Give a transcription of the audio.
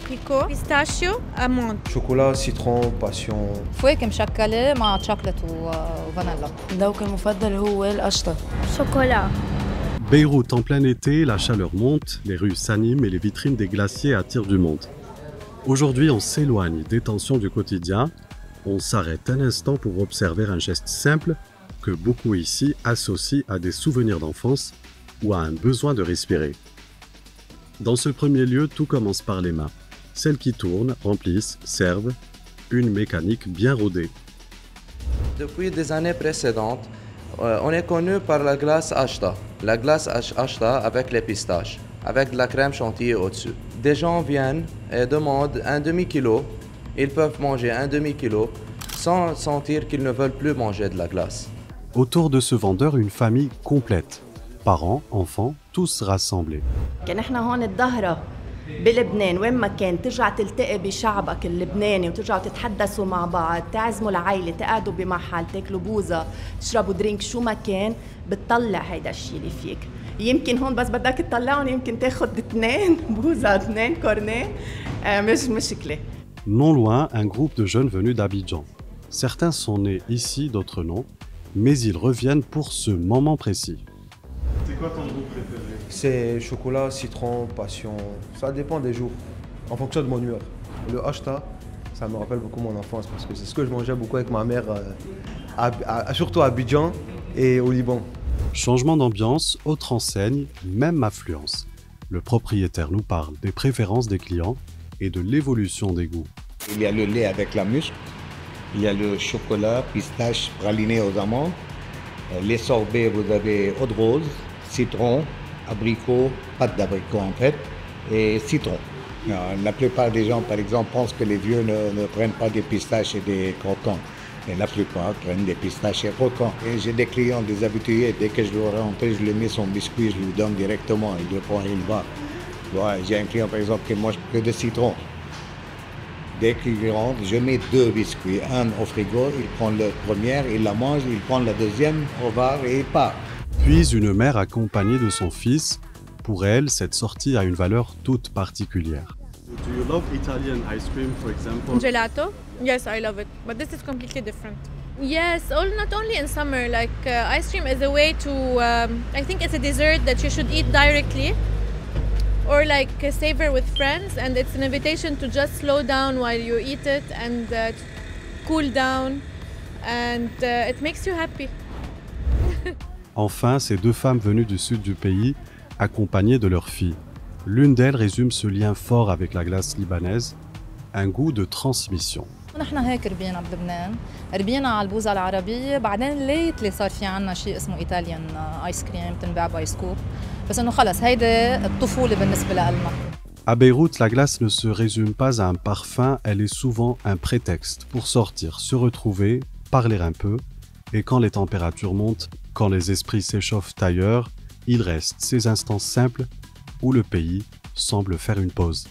abricot, pistachio, amande. Chocolat, citron, passion. فواكه مشكلة مع شوكولاتة وفانيلا. ذوقي المفضل هو القشطة. Chocolat. Beyrouth en plein été, la chaleur monte, les rues s'animent et les vitrines des glaciers attirent du monde. Aujourd'hui, on s'éloigne des tensions du quotidien. On s'arrête un instant pour observer un geste simple que beaucoup ici associent à des souvenirs d'enfance ou à un besoin de respirer. Dans ce premier lieu, tout commence par les mains. Celles qui tournent, remplissent, servent, une mécanique bien rodée. Depuis des années précédentes, on est connu par la glace Ashta. La glace Ashta avec les pistaches, avec de la crème chantilly au-dessus. Des gens viennent et demandent un demi-kilo. Ils peuvent manger un demi-kilo sans sentir qu'ils ne veulent plus manger de la glace. Autour de ce vendeur, une famille complète. Parents, enfants, tous rassemblés. نحن هون الظهرة بلبنان وين ما كان ترجع تلتقي بشعبك اللبناني وترجعوا تتحدثوا مع بعض، تعزموا العائلة، تقعدوا بمحل، تاكلوا بوزة، تشربوا درينك، شو ما كان بتطلع هيدا الشيء اللي فيك. يمكن هون بس بدك تطلعهم يمكن تاخد 2 بوزة 2 كورنيه مش مشكلة. Non loin, un groupe de jeunes venus d'Abidjan. Certains sont nés ici, d'autres non, mais ils reviennent pour ce moment précis. C'est quoi ton goût préféré? C'est chocolat, citron, passion. Ça dépend des jours, en fonction de mon humeur. Le ashta, ça me rappelle beaucoup mon enfance parce que c'est ce que je mangeais beaucoup avec ma mère, surtout à Abidjan et au Liban. Changement d'ambiance, autre enseigne, même affluence. Le propriétaire nous parle des préférences des clients et de l'évolution des goûts. Il y a le lait avec la musc, il y a le chocolat, pistache, praliné aux amandes. Les sorbets, vous avez eau de rose, citron, abricot, pâte d'abricot en fait, et citron. La plupart des gens, par exemple, pensent que les vieux ne prennent pas des pistaches et des croquants. Et la plupart prennent des pistaches et croquants. Et j'ai des clients, des habitués, dès que je dois rentrer, je lui mets son biscuit, je lui donne directement, il le prend et il va. Ouais, j'ai un client, par exemple, qui mange que de citron. Dès qu'il rentre, je mets 2 biscuits, un au frigo, il prend la première, il la mange, il prend la deuxième, au bar et il part. Puis une mère accompagnée de son fils. Pour elle, cette sortie a une valeur toute particulière. Do you love Italian ice cream, for example? Gelato? Yes, I love it, but this is completely different. Yes, not only in summer. Like ice cream is a way to. I think it's a dessert that you should eat directly, or like savor with friends, and it's an invitation to just slow down while you eat it and cool down, and it makes you happy. Enfin, ces 2 femmes venues du sud du pays, accompagnées de leur fille. L'une d'elles résume ce lien fort avec la glace libanaise, un goût de transmission. نحن هيك ربينا بلبنان، ربينا على البوزة العربية، بعدين ليتلي صار في عنا شيء اسمه إيطاليان آيس كريم تنباع بايسكوب، بس إنه خلص هيدا الطفولة بالنسبة لنا. À Beyrouth, la glace ne se résume pas à un parfum, elle est souvent un prétexte pour sortir, se retrouver, parler un peu, et quand les températures montent, quand les esprits s'échauffent ailleurs, il reste ces instants simples où le pays semble faire une pause.